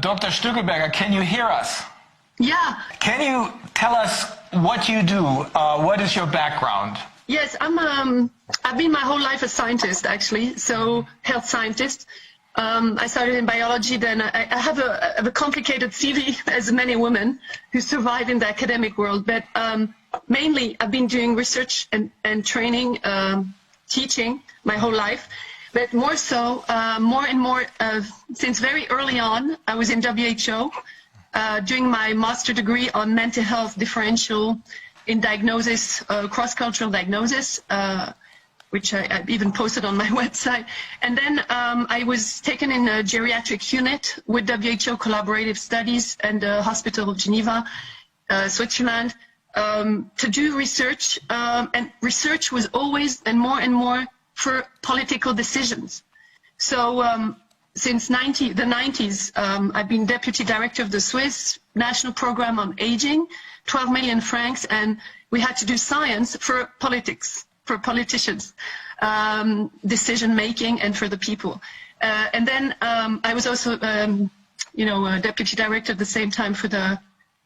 Dr. Stückelberger, can you hear us? Yeah. Can you tell us what you do? What is your background? Yes, I've been my whole life a scientist, actually, so health scientist. I started in biology, then I have a complicated CV, as many women who survive in the academic world, but mainly I've been doing research and training, teaching my whole life, but more so, more and more, since very early on, I was in WHO, doing my master degree on mental health differential in diagnosis, cross-cultural diagnosis, which I even posted on my website. And then I was taken in a geriatric unit with WHO Collaborative Studies and the Hospital of Geneva, Switzerland, to do research. And research was always and more for political decisions. So since the 90s, I've been deputy director of the Swiss National Program on Aging, 12 million francs, and we had to do science for politics, for politicians, decision-making, and for the people. And then I was also, a deputy director at the same time for the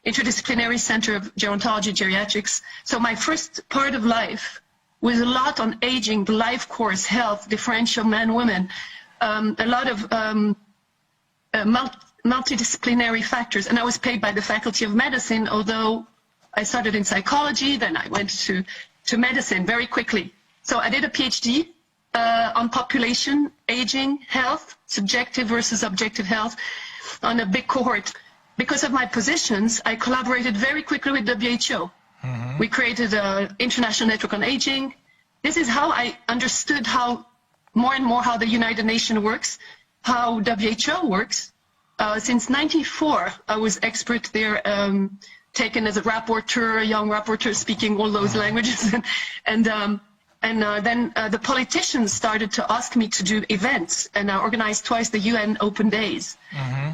Interdisciplinary Center of Gerontology Geriatrics. So my first part of life was a lot on aging, the life course, health, differential men, women, a lot of multidisciplinary factors. And I was paid by the Faculty of Medicine, although I started in psychology, then I went to medicine very quickly. So I did a PhD on population, aging, health, subjective versus objective health, on a big cohort. Because of my positions, I collaborated very quickly with WHO. Mm-hmm. We created an international network on aging. This is how I understood how more and more how the United Nations works, how WHO works. Since '94, I was expert there, taken as a rapporteur, a young rapporteur speaking all those languages. and then the politicians started to ask me to do events, and I organized twice the UN Open Days. Mm-hmm.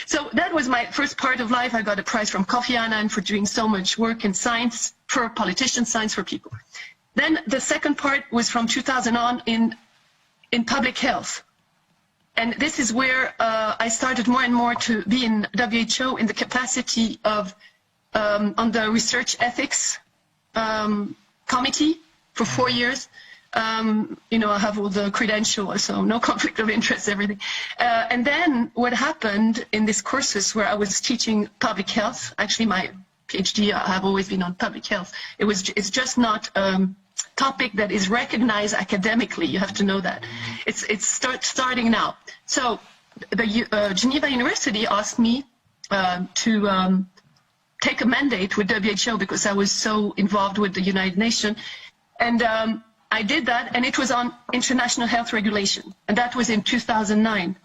So that was my first part of life. I got a prize from Kofi Annan for doing so much work in science for politicians, science for people. Then the second part was from 2000 on in public health. And this is where I started more and more to be in WHO in the capacity of on the research ethics committee for 4 years. I have all the credentials, so no conflict of interest, everything. And then what happened in this courses where I was teaching public health, actually my PhD, I have always been on public health. It's just not topic that is recognized academically. You have to know that. It's starting now. So the Geneva University asked me to take a mandate with WHO because I was so involved with the United Nations. And I did that, and it was on international health regulation, and that was in 2009.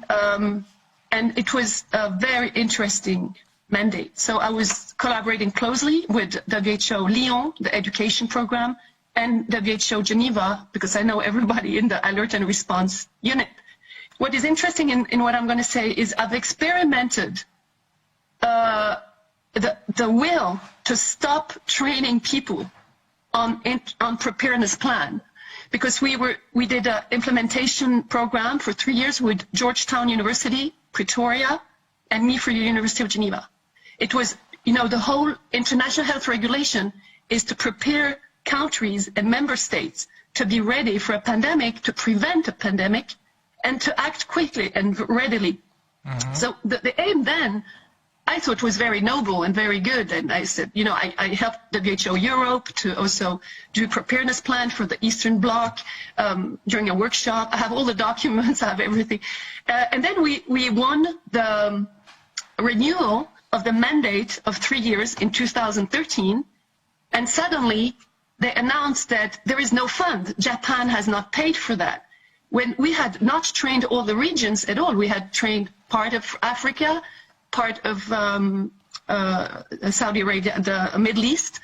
Mm-hmm. And it was a very interesting mandate. So I was collaborating closely with WHO Lyon, the education program, and WHO Geneva, because I know everybody in the alert and response unit. What is interesting in what I'm going to say is I've experimented the will to stop training people on preparedness plan, because we did an implementation program for 3 years with Georgetown University, Pretoria, and me for the University of Geneva. It was, the whole international health regulation is to prepare countries and member states to be ready for a pandemic, to prevent a pandemic, and to act quickly and readily. Mm-hmm. So the aim then, I thought, was very noble and very good. And I said, I helped WHO Europe to also do preparedness plan for the Eastern Bloc during a workshop. I have all the documents, I have everything. And then we won the renewal of the mandate of 3 years in 2013. And suddenly they announced that there is no fund. Japan has not paid for that. When we had not trained all the regions at all, we had trained part of Africa, part of Saudi Arabia, the Middle East,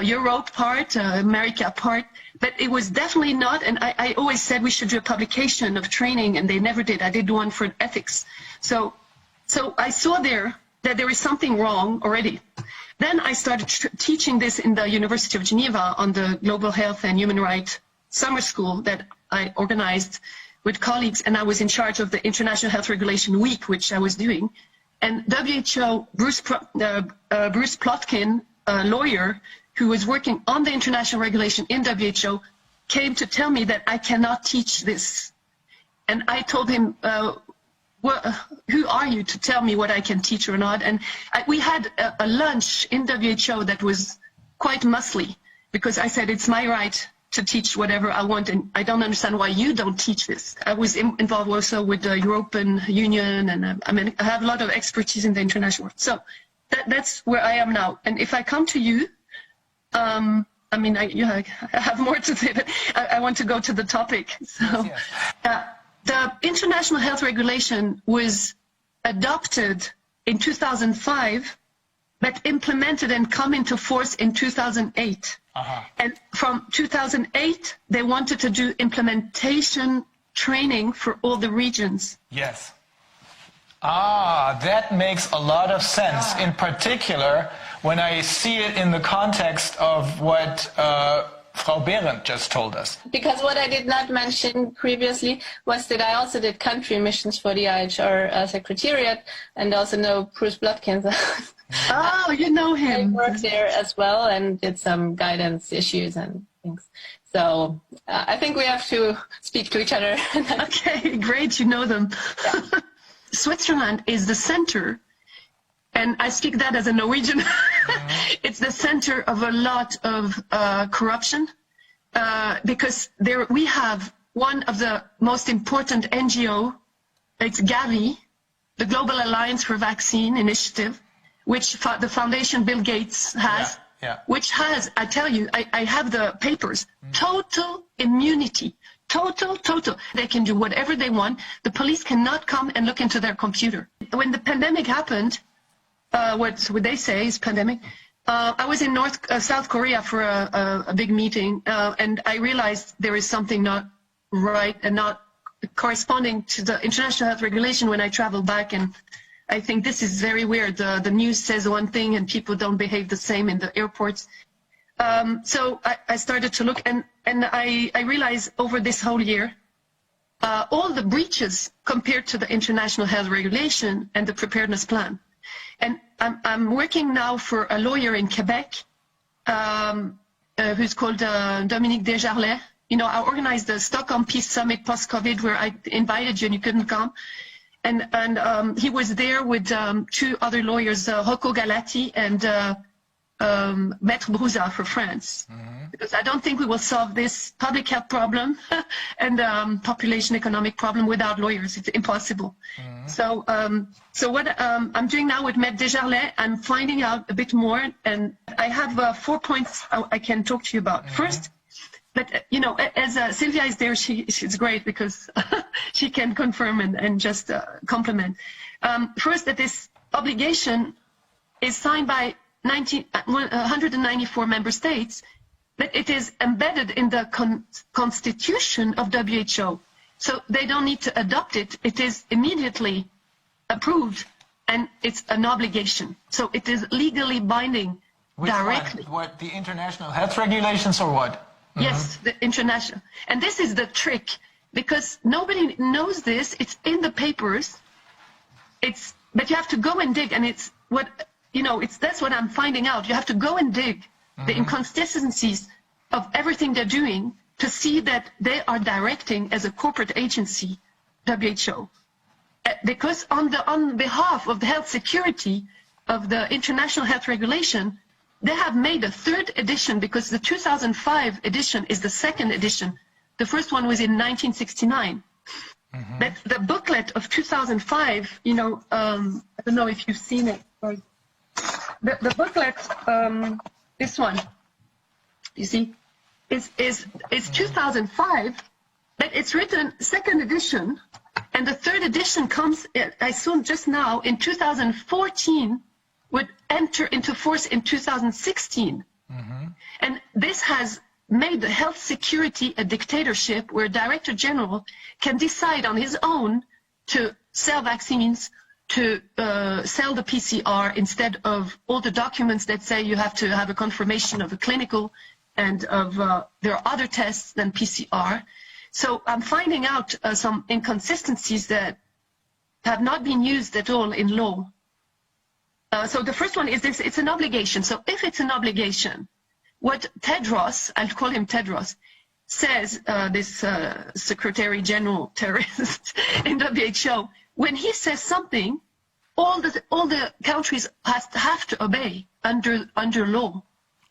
Europe part, America part, but it was definitely not, and I always said we should do a publication of training, and they never did. I did one for ethics. So I saw there that there is something wrong already. Then I started teaching this in the University of Geneva on the Global Health and Human Rights Summer School that I organized with colleagues, and I was in charge of the International Health Regulation Week, which I was doing. And WHO, Bruce Plotkin, a lawyer who was working on the international regulation in WHO, came to tell me that I cannot teach this. And I told him, who are you to tell me what I can teach or not? And we had a lunch in WHO that was quite muscly, because I said it's my right to teach whatever I want, and I don't understand why you don't teach this. I was involved also with the European Union, and I have a lot of expertise in the international world. So that's where I am now. And if I come to you, I have more to say, but I want to go to the topic. So, the International Health Regulation was adopted in 2005, but implemented and come into force in 2008. And from 2008, they wanted to do implementation training for all the regions. Yes. That makes a lot of sense, in particular when I see it in the context of what Frau Behrendt just told us. Because what I did not mention previously was that I also did country missions for the IHR Secretariat, and also know Bruce Plotkin. Oh, you know him. I worked there as well and did some guidance issues and things. So I think we have to speak to each other. Okay, great, you know them. Yeah. Switzerland is the center, and I speak that as a Norwegian. It's the center of a lot of corruption, because there we have one of the most important NGO, it's Gavi, the Global Alliance for Vaccine Initiative, which the foundation Bill Gates has, which has, I tell you, I have the papers, total immunity. Total. They can do whatever they want. The police cannot come and look into their computer. When the pandemic happened, what they say is pandemic, I was in South Korea for a big meeting, and I realized there is something not right and not corresponding to the international health regulation when I traveled back. And I think this is very weird. The news says one thing and people don't behave the same in the airports. So I started to look, and I realized over this whole year, all the breaches compared to the international health regulation and the preparedness plan. And I'm working now for a lawyer in Quebec, who's called Dominique Desjarlais. You know, I organized the Stockholm Peace Summit post-COVID, where I invited you and you couldn't come. And he was there with two other lawyers, Rocco Galati and Maître Brouza for France. Because I don't think we will solve this public health problem and population economic problem without lawyers. It's impossible. So what I'm doing now with Maître Desjarlais, I'm finding out a bit more, and I have 4 points I can talk to you about. First, but you know, as Sylvia is there, she's great because she can confirm and just compliment. First, that this obligation is signed by 194 member states, but it is embedded in the constitution of WHO. So they don't need to adopt it. It is immediately approved, and it's an obligation. So it is legally binding. Which directly. What, the international health regulations or what? Yes, the international. And this is the trick, because nobody knows this. It's in the papers. But you have to go and dig, and it's what, you know, that's what I'm finding out. You have to go and dig the inconsistencies of everything they're doing to see that they are directing as a corporate agency, WHO. Because on behalf of the health security of the international health regulation, they have made a third edition, because the 2005 edition is the second edition. The first one was in 1969. But the booklet of 2005, you know, I don't know if you've seen it. The booklet, this one, you see, is 2005, but it's written second edition, and the third edition comes, I assume just now, in 2014, would enter into force in 2016. And this has made the health security a dictatorship where Director General can decide on his own to sell vaccines, to sell the PCR instead of all the documents that say you have to have a confirmation of a clinical and of there are other tests than PCR. So I'm finding out some inconsistencies that have not been used at all in law. So the first one is this, it's an obligation. So if it's an obligation, what Tedros, I'll call him Tedros, says, this Secretary General terrorist in WHO, when he says something, all the countries have to obey under law.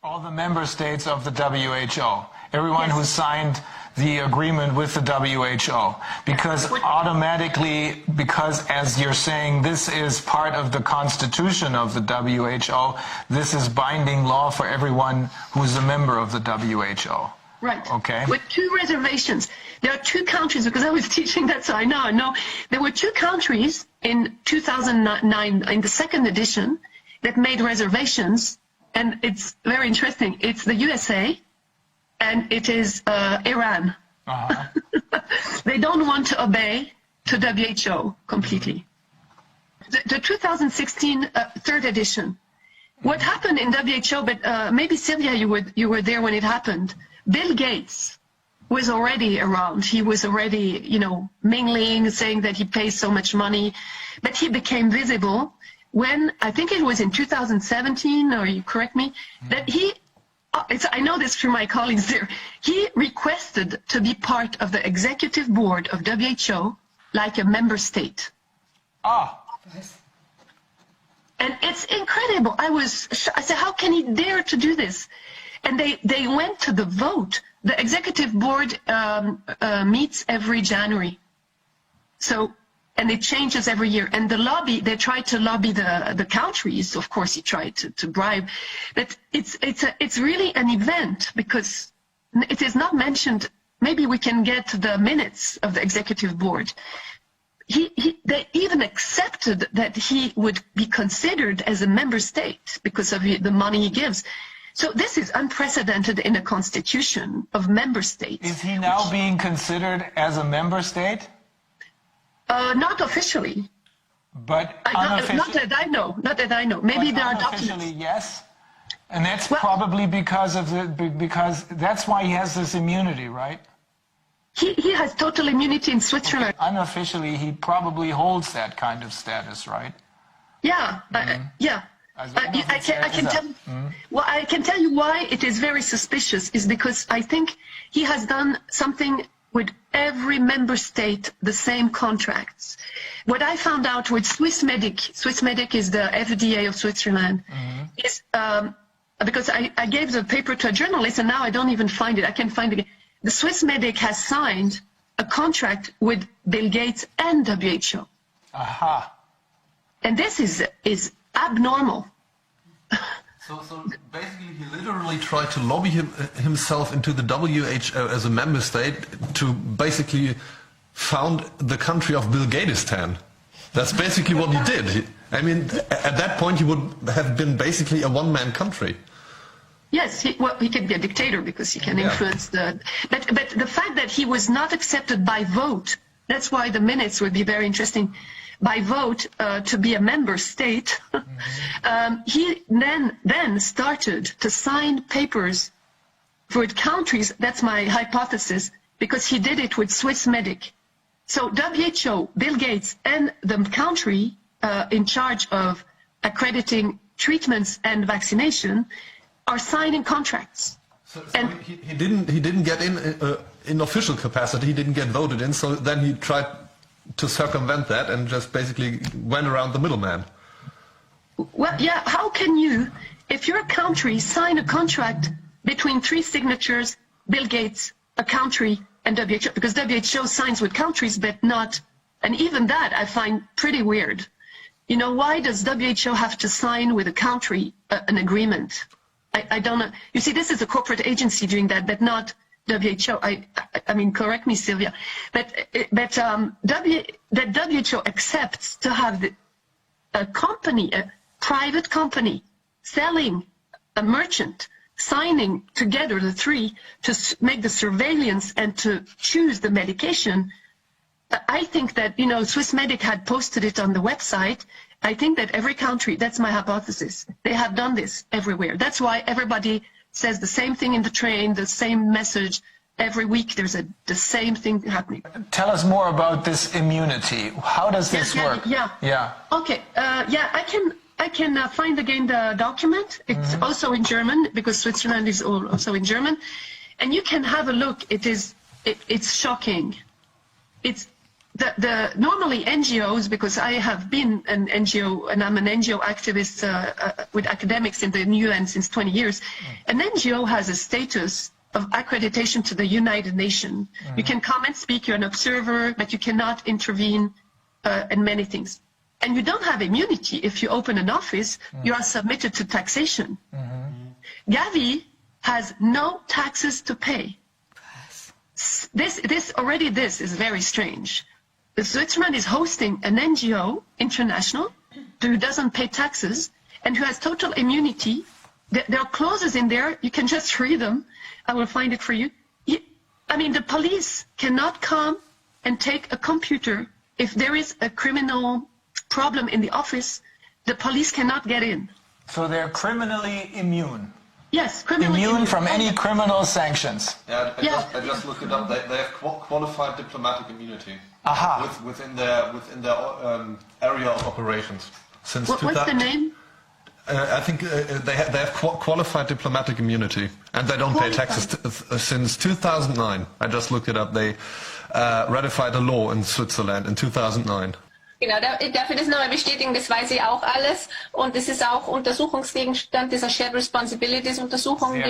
All the member states of the WHO, everyone Yes. who signed the agreement with the WHO, because automatically, because as you're saying, this is part of the constitution of the WHO, this is binding law for everyone who's a member of the WHO. Right. Okay. With two reservations. There are two countries, because I was teaching that, so I know. There were two countries in 2009, in the second edition, that made reservations, and it's very interesting. It's the USA, and it is Iran. Uh-huh. They don't want to obey to WHO completely. The 2016 third edition. What happened in WHO, but maybe Sylvia, you were there when it happened. Bill Gates was already around. He was already, mingling, saying that he pays so much money. But he became visible when, I think it was in 2017, or you correct me, that I know this through my colleagues there, he requested to be part of the executive board of WHO like a member state. Ah. And it's incredible. I said, how can he dare to do this? And they went to the vote. The executive board meets every January. So, and it changes every year. And they tried to lobby the countries. Of course, he tried to bribe. But it's really an event because it is not mentioned. Maybe we can get the minutes of the executive board. They even accepted that he would be considered as a member state because of the money he gives. So this is unprecedented in a constitution of member states. Is he now being considered as a member state? Not officially. But Not that I know. Not that I know. Maybe there are documents. Unofficially, yes. And that's probably because that's why he has this immunity, right? He has total immunity in Switzerland. Okay. Unofficially, he probably holds that kind of status, right? Yeah, yeah. I can tell. Well, I can tell you why it is very suspicious. Is because I think he has done something with every member state, the same contracts. What I found out with Swissmedic is the FDA of Switzerland, is because I gave the paper to a journalist and now I don't even find it. I can find it. The Swissmedic has signed a contract with Bill Gates and WHO. Aha. And this is abnormal. So basically he literally tried to lobby himself into the WHO as a member state to basically found the country of Bill Gatestan. That's basically what he did. I mean, at that point he would have been basically a one-man country. Yes, he could be a dictator because he can influence the... But the fact that he was not accepted by vote, that's why the minutes would be very interesting. By vote to be a member state, he then started to sign papers for countries, that's my hypothesis, because he did it with Swissmedic. So WHO, Bill Gates, and the country in charge of accrediting treatments and vaccination are signing contracts. So he didn't get in official capacity, he didn't get voted in, so then he tried to circumvent that and just basically went around the middleman. Well, yeah, how can you, if your country sign a contract between three signatures, Bill Gates, a country, and WHO, because WHO signs with countries but not, and even that I find pretty weird. You know, why does WHO have to sign with a country an agreement? I don't know. You see, this is a corporate agency doing that, but not WHO. I mean, correct me, Sylvia. But that WHO accepts to have a company, a private company, selling a merchant, signing together the three to make the surveillance and to choose the medication. I think that, Swissmedic had posted it on the website. I think that every country, that's my hypothesis, they have done this everywhere. That's why everybody says the same thing in the train, the same message, every week there's the same thing happening. Tell us more about this immunity. How does this work? Yeah. Okay. I can find again the document. It's also in German because Switzerland is also in German, and you can have a look. It's shocking. It's normally NGOs, because I have been an NGO and I'm an NGO activist with academics in the UN since 20 years. An NGO has a status of accreditation to the United Nations. You can come and speak, you're an observer, but you cannot intervene in many things. And you don't have immunity. If you open an office, you are submitted to taxation. Gavi has no taxes to pay. This is very strange. Switzerland is hosting an NGO, international, who doesn't pay taxes and who has total immunity. There are clauses in there. You can just read them. I will find it for you. I mean, the police cannot come and take a computer. If there is a criminal problem in the office, the police cannot get in. So they're criminally immune. Yes, criminally immune from any criminal sanctions. Yeah, I just looked it up. They have qualified diplomatic immunity within their area of operations since. What's the name? I think they have qualified diplomatic immunity, and they don't pay taxes since 2009. I just looked it up. They ratified a law in Switzerland in 2009. Genau, darf ich das nochmal bestätigen, das weiß ich auch alles und das ist auch Untersuchungsgegenstand dieser Shared Responsibilities Untersuchung.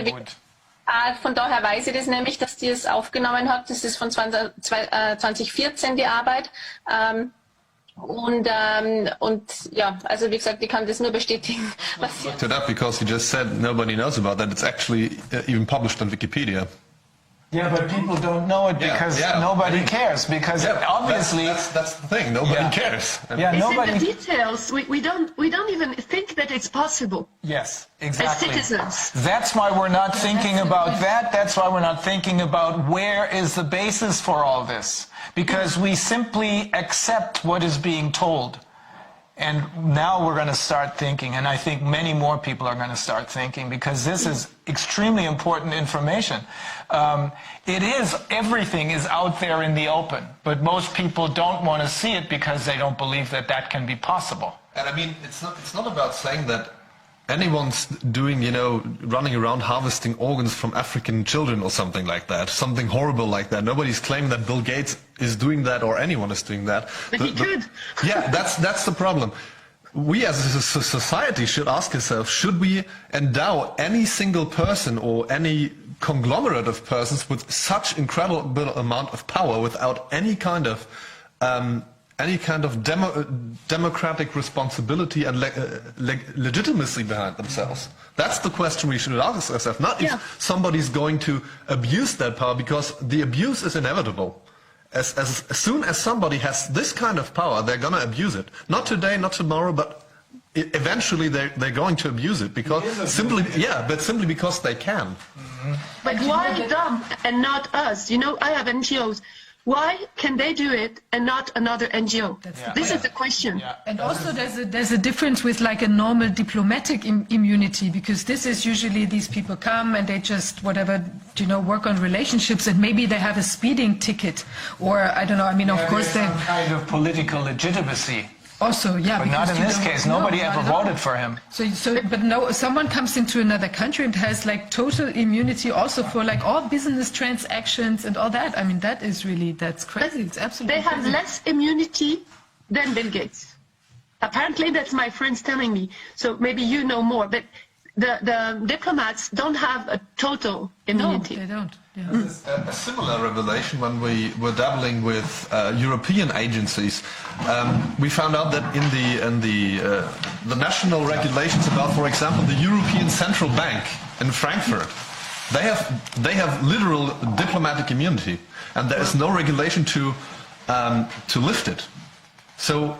Von daher weiß ich das nämlich, dass die es aufgenommen hat, das ist von 2014 die Arbeit und ja, also wie gesagt, ich kann das nur bestätigen. I looked it up because you just said nobody knows about that. It's actually even published on Wikipedia. Yeah, but people don't know it because nobody cares. Because obviously that's the thing. Nobody cares. Yeah, nobody. In the details. We don't even think that it's possible. Yes, exactly. As citizens. That's why we're not thinking about that. That's why we're not thinking about where is the basis for all this. Because we simply accept what is being told. And now we're going to start thinking, and I think many more people are going to start thinking, because this is extremely important information. Everything is out there in the open, but most people don't want to see it because they don't believe that that can be possible. And I mean, it's not about saying that anyone's doing, running around harvesting organs from African children or something like that, something horrible like that. Nobody's claiming that Bill Gates is doing that or anyone is doing that. But he could. Yeah, that's the problem. We as a society should ask ourselves, should we endow any single person or any conglomerate of persons with such incredible amount of power without any kind of democratic responsibility and legitimacy behind themselves? That's the question we should ask ourselves, not if somebody's going to abuse that power, because the abuse is inevitable. As soon as somebody has this kind of power, they're going to abuse it. Not today, not tomorrow, but eventually they're going to abuse it, because simply because they can. But why them and not us? I have NGOs. Why can they do it and not another NGO? This is the question. Yeah. And also there's a difference with like a normal diplomatic immunity, because this is usually these people come and they just work on relationships, and maybe they have a speeding ticket, or I don't know, I mean, of course they... some kind of political legitimacy. Also, yeah. But not in this case. Nobody ever voted for him. But someone comes into another country and has like total immunity also for like all business transactions and all that. I mean, that's crazy. It's absolutely They have crazy. less immunity than Bill Gates. Apparently, that's my friends telling me. So maybe you know more. But the diplomats don't have a total immunity. No, they don't. Yeah. A similar revelation when we were dabbling with European agencies. We found out that in the national regulations about, for example, the European Central Bank in Frankfurt, they have literal diplomatic immunity, and there is no regulation to lift it. So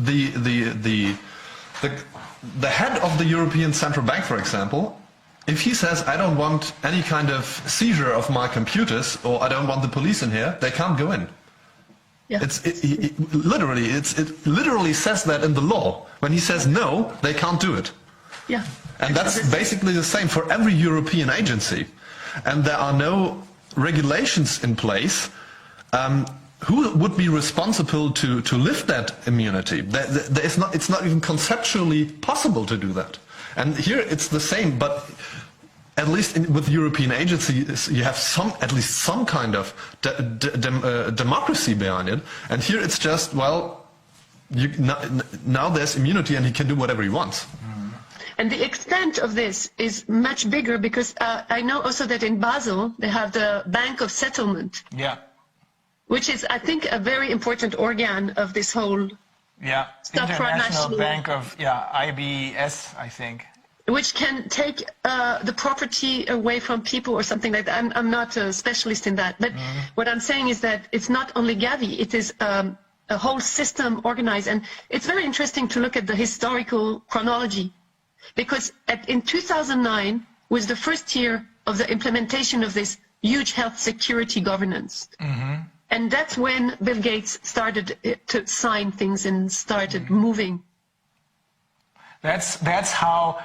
the head of the European Central Bank, for example, if he says, I don't want any kind of seizure of my computers, or I don't want the police in here, they can't go in. Yeah. It literally says that in the law. When he says no, they can't do it. Yeah. And that's basically the same for every European agency. And there are no regulations in place, who would be responsible to lift that immunity? It's not even conceptually possible to do that. And here it's the same, but at least with European agencies, you have at least some kind of democracy behind it. And here it's just, well, now there's immunity and he can do whatever he wants. And the extent of this is much bigger because I know also that in Basel they have the Bank of Settlement. Yeah. Which is, I think, a very important organ of this whole International Bank of, IBS, I think. Which can take the property away from people or something like that. I'm not a specialist in that. But what I'm saying is that it's not only Gavi, it is a whole system organized. And it's very interesting to look at the historical chronology. Because in 2009 was the first year of the implementation of this huge health security governance. And that's when Bill Gates started to sign things and started moving. That's how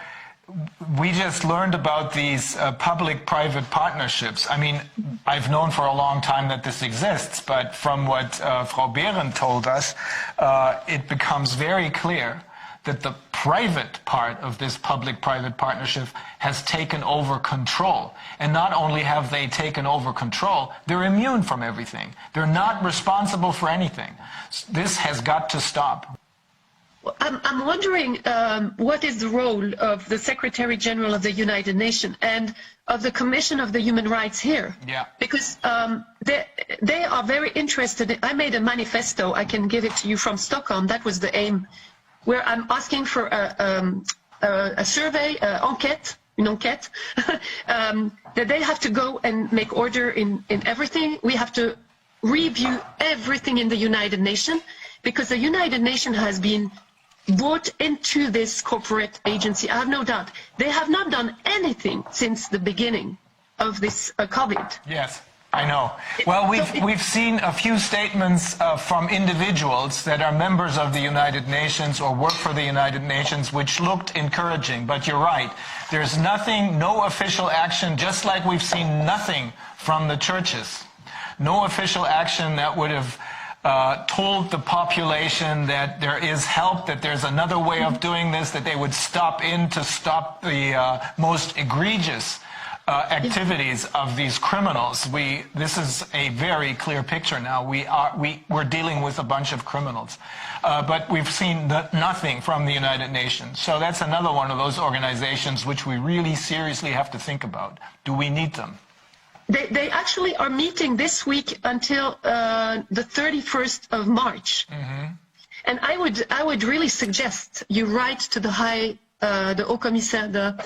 we just learned about these public-private partnerships. I mean, I've known for a long time that this exists, but from what Frau Behrendt told us, it becomes very clear that the private part of this public-private partnership has taken over control. And not only have they taken over control, they're immune from everything. They're not responsible for anything. This has got to stop. I'm wondering what is the role of the Secretary General of the United Nations and of the Commission of the Human Rights here? Yeah. Because they are very interested. I made a manifesto. I can give it to you from Stockholm. That was the aim, where I'm asking for a survey, enquête, une enquête, that they have to go and make order in everything. We have to review everything in the United Nations, because the United Nations has been brought into this corporate agency. I have no doubt. They have not done anything since the beginning of this COVID. Yes. I know. Well, we've seen a few statements from individuals that are members of the United Nations or work for the United Nations, which looked encouraging. But you're right. There's nothing, no official action, just like we've seen nothing from the churches. No official action that would have told the population that there is help, that there's another way of doing this, that they would stop in to stop the most egregious activities of these criminals. This is a very clear picture now. We're dealing with a bunch of criminals, but we've seen nothing from the United Nations. So that's another one of those organizations which we really seriously have to think about. Do we need them? They actually are meeting this week until the 31st of March. And I would really suggest you write to the Haut Commissaire,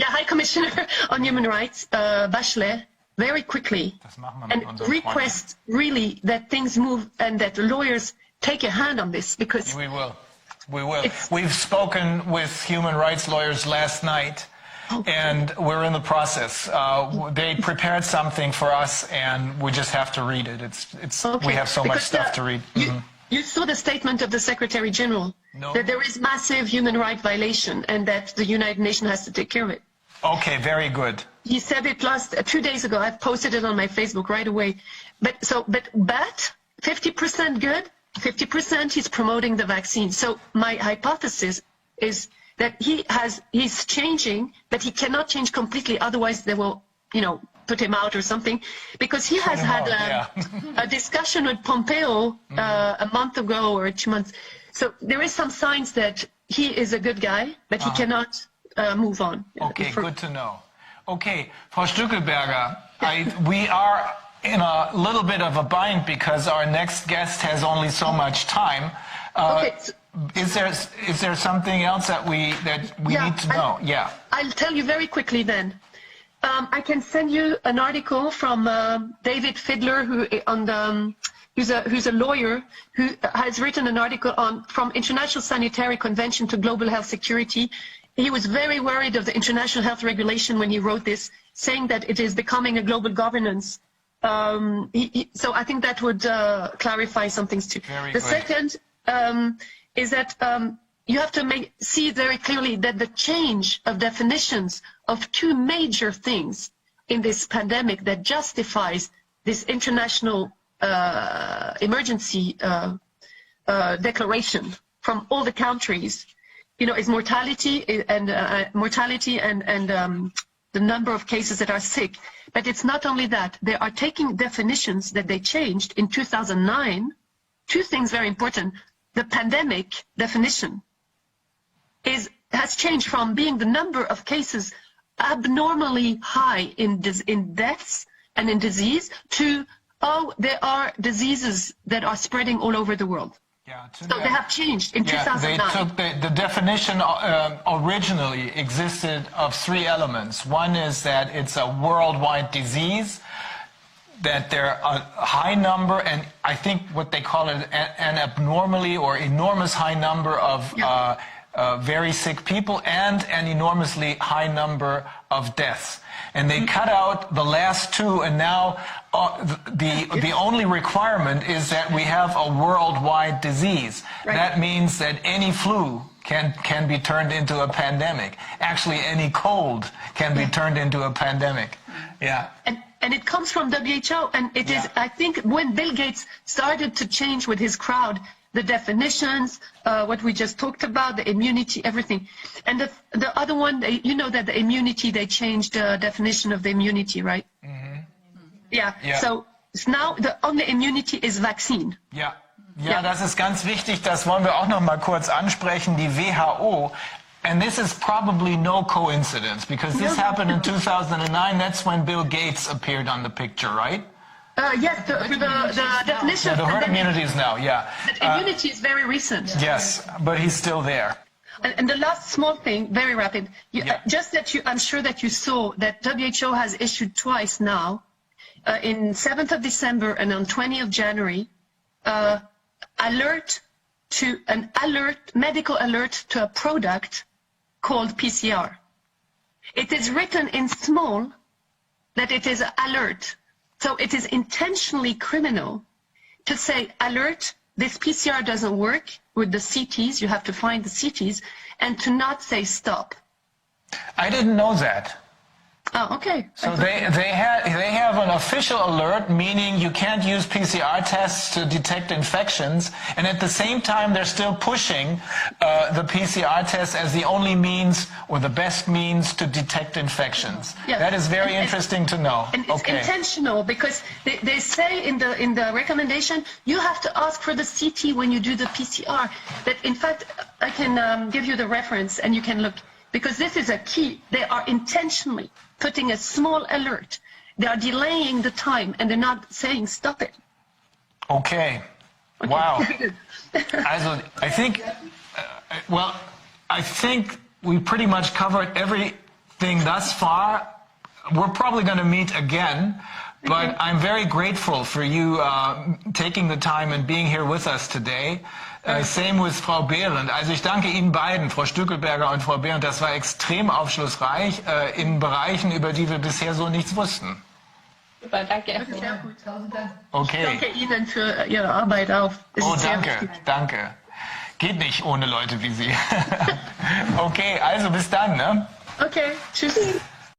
High Commissioner on Human Rights, Bachelet, very quickly, and request really that things move and that lawyers take a hand on this, because we will. We've spoken with human rights lawyers last night. And we're in the process. They prepared something for us, and we just have to read it. We have so much stuff to read. You saw the statement of the Secretary General that there is massive human rights violation and that the United Nations has to take care of it. Okay, very good. He said it 2 days ago. I've posted it on my Facebook right away. But 50% good, 50% he's promoting the vaccine. So my hypothesis is that he's changing, that he cannot change completely, otherwise they will, put him out or something, because he has had a discussion with Pompeo a month ago or 2 months. So there is some signs that he is a good guy, but he cannot move on. Okay, good to know. Okay, Frau Stückelberger, we are in a little bit of a bind because our next guest has only so much time. Okay. Is there something else that we need to know? I'll tell you very quickly then. I can send you an article from David Fiedler, who's a lawyer who has written an article from International Sanitary Convention to Global Health Security. He was very worried of the International Health Regulation when he wrote this, saying that it is becoming a global governance. So I think that would clarify some things too. Very the good. second is that you have to see very clearly that the change of definitions of two major things in this pandemic that justifies this international emergency declaration from all the countries, is mortality and the number of cases that are sick. But it's not only that. They are taking definitions that they changed in 2009. Two things very important. The pandemic definition has changed from being the number of cases abnormally high in deaths and in disease to, there are diseases that are spreading all over the world. Yeah, so they have changed in 2009. They took the definition originally existed of three elements. One is that it's a worldwide disease, that there are a high number, and I think what they call it an abnormally or enormous high number of very sick people and an enormously high number of deaths. And they cut out the last two, and now the only requirement is that we have a worldwide disease. Right. That means that any flu can be turned into a pandemic. Actually, any cold can be turned into a pandemic. Yeah. And it comes from WHO, and it is, I think, when Bill Gates started to change with his crowd the definitions, what we just talked about, the immunity, everything. And the other one, you know that the immunity, they changed the definition of the immunity, right? Mm-hmm. Yeah. So now the only immunity is vaccine. Ja, das ist ganz wichtig, das wollen wir auch noch mal kurz ansprechen, die WHO. And this is probably no coincidence, because this happened in 2009, that's when Bill Gates appeared on the picture, right? Yes, the definition. The herd immunity is now, The immunity is very recent. Yes, but he's still there. And the last small thing, very rapid, just that I'm sure that you saw that WHO has issued twice now, in 7th of December and on 20th of January, medical alert to a product called PCR. It is written in small that it is an alert. So it is intentionally criminal to say, alert, this PCR doesn't work with the CTs, you have to find the CTs, and to not say stop. I didn't know that. Oh, okay. So they have an official alert, meaning you can't use PCR tests to detect infections, and at the same time they're still pushing the PCR test as the only means or the best means to detect infections. Yeah. That is very interesting to know. And it's intentional, because they say in the recommendation you have to ask for the CT when you do the PCR. But in fact, I can give you the reference and you can look, because this is a key. They are intentionally putting a small alert. They are delaying the time, and they're not saying stop it. Okay. Wow. Also, I think, I think we pretty much covered everything thus far. We're probably going to meet again, but I'm very grateful for you taking the time and being here with us today. Same with Frau Behrendt. Also ich danke Ihnen beiden, Frau Stückelberger und Frau Behrendt. Das war extrem aufschlussreich in Bereichen, über die wir bisher so nichts wussten. Super, danke. Sehr gut. Okay. Ich danke Ihnen für Ihre Arbeit auch. Danke. Geht nicht ohne Leute wie Sie. Okay, also bis dann, ne? Okay, tschüss.